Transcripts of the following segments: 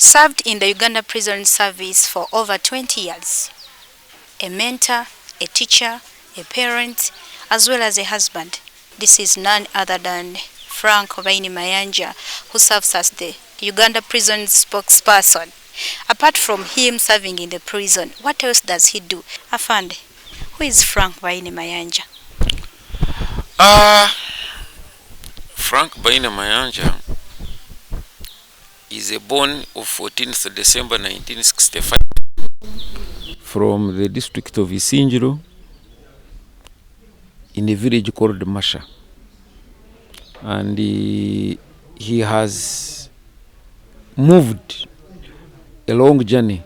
served in the Uganda prison service for over 20 years. A mentor, a teacher, a parent, as well as a husband. This is none other than Frank Mayanja, who serves as the Uganda prison spokesperson. Apart from him serving in the prison, what else does he do? Afande, who is Frank Mayanja? Frank Mayanja is a born of 14th December 1965 from the district of Isinjiro in a village called Masha. And he has moved a long journey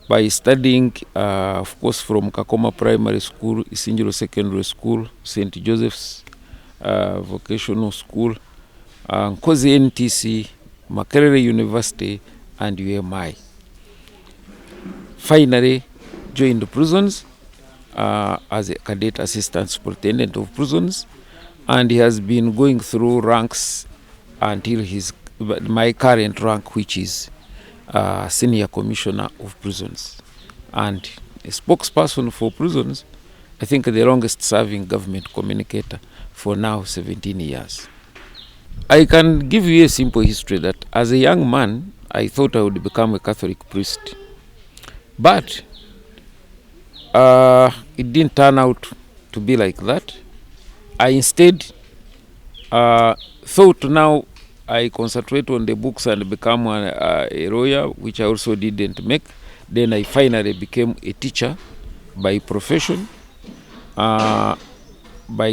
by studying, of course, from Kakoma Primary School, Isinjiro Secondary School, St. Joseph's Vocational School, Nkozi NTC, Makerere University, and UMI. Finally, joined the prisons as a cadet assistant superintendent of prisons, and he has been going through ranks until my current rank, which is senior commissioner of prisons and a spokesperson for prisons. I think the longest serving government communicator for now 17 years. I can give you a simple history that as a young man, I thought I would become a Catholic priest. But it didn't turn out to be like that. I instead thought now I concentrate on the books and become a lawyer, which I also didn't make. Then I finally became a teacher by profession, by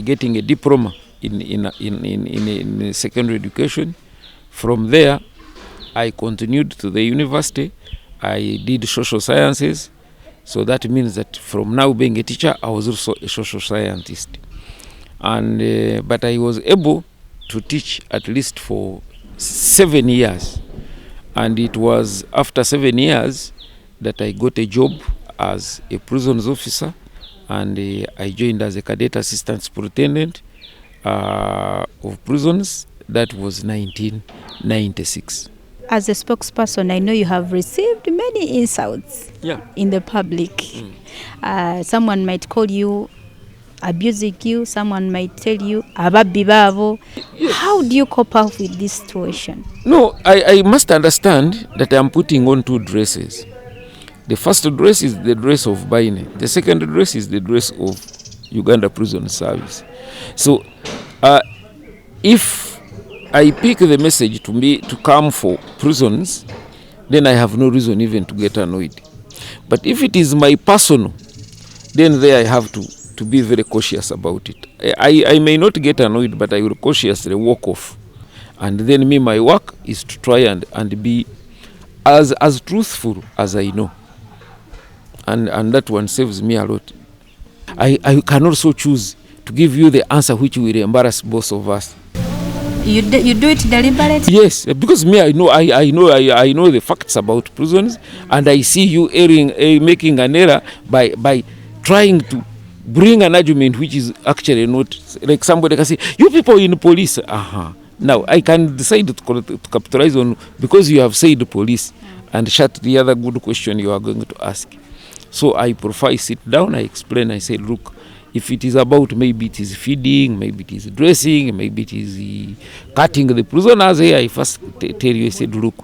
getting a diploma in secondary education. From there, I continued to the university. I did social sciences. So that means that from now being a teacher, I was also a social scientist. And but I was able to teach at least for 7 years. And it was after 7 years that I got a job as a prisons officer, and I joined as a cadet assistant superintendent of prisons. That was 1996. As a spokesperson, I know you have received many insults in the public. Someone might call you abusing you, someone might tell you ababbi babo. Yes. How do you cope up with this situation? No, I must understand that I am putting on 2 dresses. The first dress is the dress of Baine. The second dress is the dress of Uganda Prison Service. So if I pick the message to me to come for prisons, then I have no reason even to get annoyed. But if it is my personal, then there I have to be very cautious about it. I may not get annoyed, but I will cautiously walk off. And then my work is to try and be as truthful as I know. And that one saves me a lot. I can also choose to give you the answer which will embarrass both of us. You do it deliberately? Yes, because I know the facts about prisons, and I see you making an error by trying to bring an argument which is actually not, like somebody can say, you people in police. Now I can decide to capitalize on, because you have said police, and shut the other good question you are going to ask. So I prefer sit down, I explain, I say, look, if it is about, maybe it is feeding, maybe it is dressing, maybe it is cutting the prisoners, I first tell you, I said, look,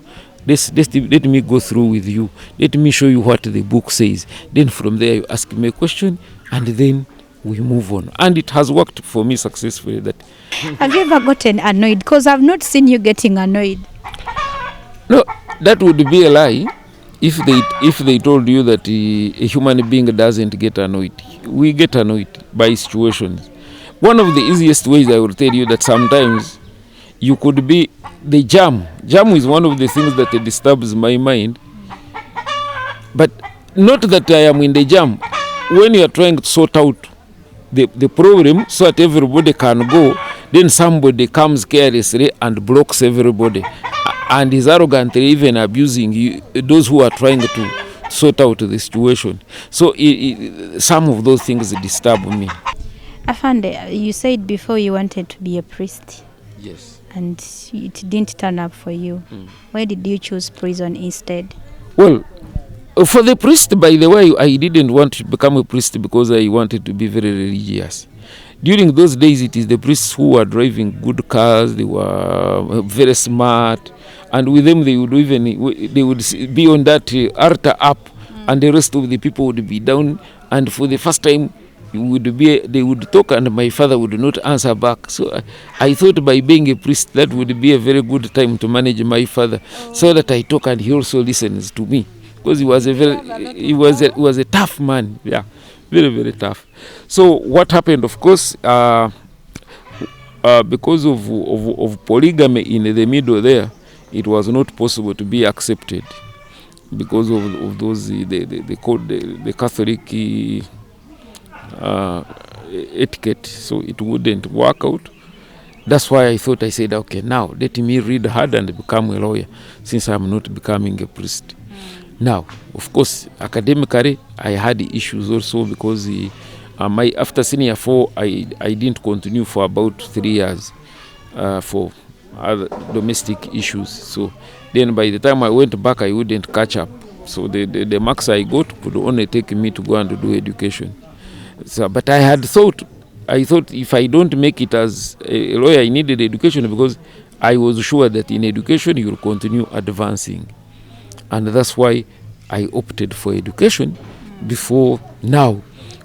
let me go through with you. Let me show you what the book says. Then from there you ask me a question, and then we move on. And it has worked for me successfully. Have you ever gotten annoyed? Because I've not seen you getting annoyed. No, that would be a lie. If they told you that a human being doesn't get annoyed. We get annoyed by situations. One of the easiest ways I will tell you that sometimes you could be the jam. Jam is one of the things that disturbs my mind. But not that I am in the jam. When you are trying to sort out the problem so that everybody can go, then somebody comes carelessly and blocks everybody. And is arrogantly even abusing those who are trying to sort out the situation. So some of those things disturb me. Afande, you said before you wanted to be a priest. Yes. and it didn't turn up for you. Why did you choose prison instead? Well, for the priest, by the way, I didn't want to become a priest because I wanted to be very religious. During those days, it is the priests who were driving good cars. They were very smart, and with them they would be on that altar up, and the rest of the people would be down. And for the first time, they would talk, and my father would not answer back. So I thought by being a priest, that would be a very good time to manage my father, so that I talk and he also listens to me, because he was a tough man. Yeah, very, very tough. So what happened, of course, because of polygamy in the middle there, it was not possible to be accepted because of those the Catholic etiquette. So it wouldn't work out. That's why I said, okay, now let me read hard and become a lawyer, since I'm not becoming a priest. Now, of course, academically, I had issues also, because after senior 4, I didn't continue for about 3 years for other domestic issues. So then by the time I went back, I wouldn't catch up. So the marks I got could only take me to go and do education. So, but I thought if I don't make it as a lawyer, I needed education, because I was sure that in education you will continue advancing. And that's why I opted for education before now.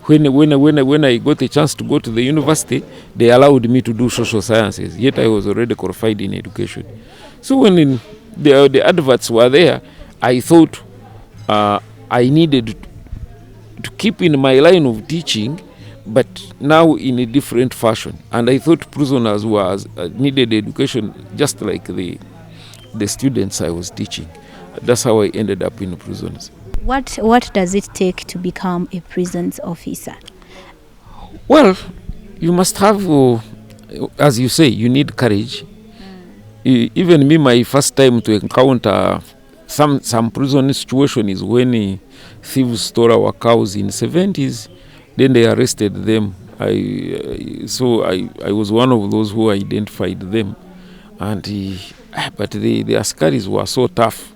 When I got a chance to go to the university, they allowed me to do social sciences, yet I was already qualified in education. So when the adverts were there, I thought I needed to keep in my line of teaching, but now in a different fashion. And I thought prisoners needed education just like the students I was teaching. That's how I ended up in prisons. What does it take to become a prisons officer? Well, you must have, as you say, you need courage. Even me, my first time to encounter some prison situation is when thieves stole our cows in the 70s. Then they arrested them. So I was one of those who identified them. And but the askaris were so tough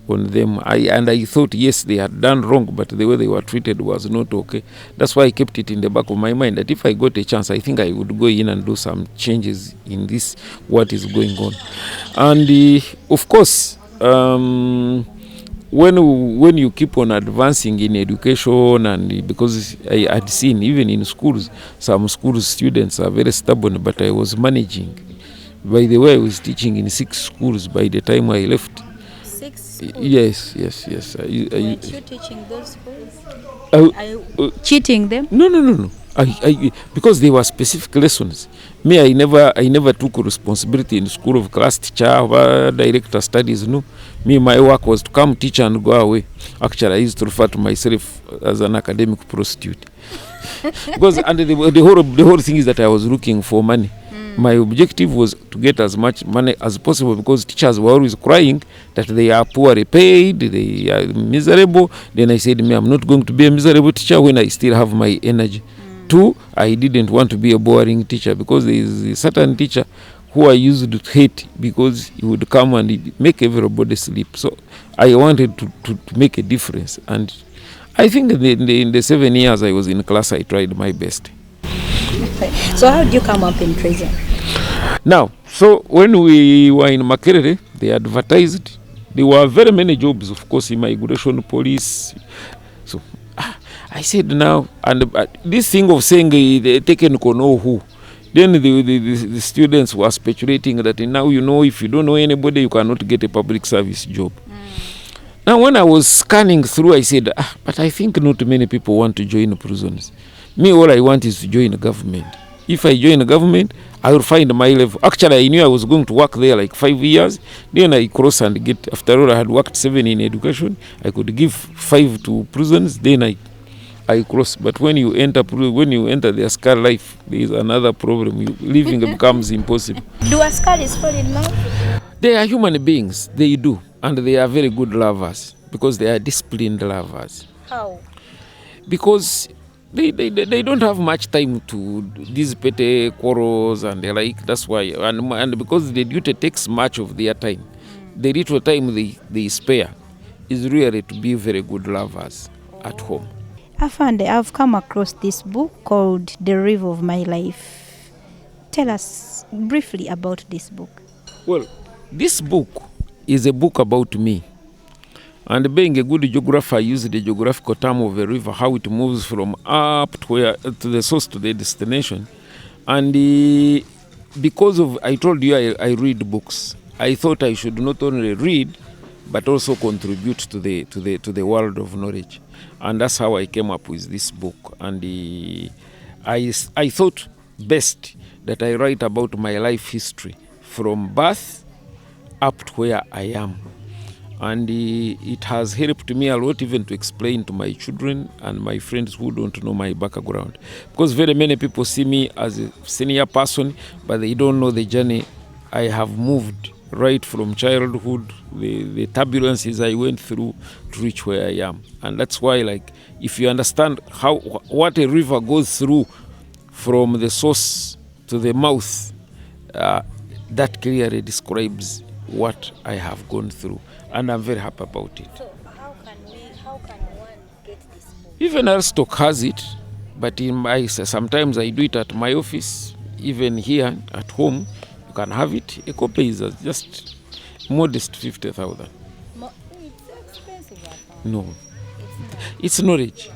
on them. I thought, yes, they had done wrong, but the way they were treated was not okay. That's why I kept it in the back of my mind that if I got a chance, I think I would go in and do some changes in this, what is going on. And of course, when you keep on advancing in education, and because I had seen even in schools, some schools students are very stubborn, but I was managing. By the way, I was teaching in 6 schools by the time I left. 6 schools? Yes. Weren't you teaching those schools? Are you cheating them? No. I because they were specific lessons. Me, I never took responsibility in school of class teacher or director studies. No, me, my work was to come teach and go away. Actually, I used to refer to myself as an academic prostitute. Because and the whole thing is that I was looking for money. My objective was to get as much money as possible, because teachers were always crying that they are poorly paid, they are miserable. Then I said, I'm not going to be a miserable teacher when I still have my energy. 2, I didn't want to be a boring teacher, because there is a certain teacher who I used to hate, because he would come and make everybody sleep. So I wanted to make a difference. And I think in the 7 years I was in class, I tried my best. So how did you come up in prison? Now, so when we were in Makerere, they advertised. There were very many jobs, of course, immigration, police. So I said now, and this thing of saying they taken know who, then the students were speculating that now, if you don't know anybody, you cannot get a public service job. Now, when I was scanning through, I said, but I think not many people want to join prisons. Me, all I want is to join the government. If I join the government, I will find my level. Actually, I knew I was going to work there like 5 years. Then I cross and get, after all, I had worked 7 in education. I could give 5 to prisons. Then I cross. But when you enter the askar life, there is another problem. Living becomes impossible. Do askaris fall in love? They are human beings. They do. And they are very good lovers, because they are disciplined lovers. How? Because they don't have much time to these petty quarrels and the like. That's why, and because the duty takes much of their time, the little time they spare is really to be very good lovers at home. Afande, I've come across this book called The River of My Life. Tell us briefly about this book. Well, this book is a book about me. And being a good geographer, I use the geographical term of a river, how it moves from up to the source to the destination. And because of, I told you I read books, I thought I should not only read, but also contribute to the world of knowledge. And that's how I came up with this book. And I thought best that I write about my life history from birth up to where I am. And it has helped me a lot even to explain to my children and my friends who don't know my background. Because very many people see me as a senior person, but they don't know the journey I have moved right from childhood, the turbulences I went through to reach where I am. And that's why, like, if you understand what a river goes through from the source to the mouth, that clearly describes what I have gone through. And I'm very happy about it. So how can one get this book? Even Aristotle has it, but sometimes I do it at my office. Even here at home, you can have it. A copy is just modest 50,000. It's expensive. No, it's knowledge.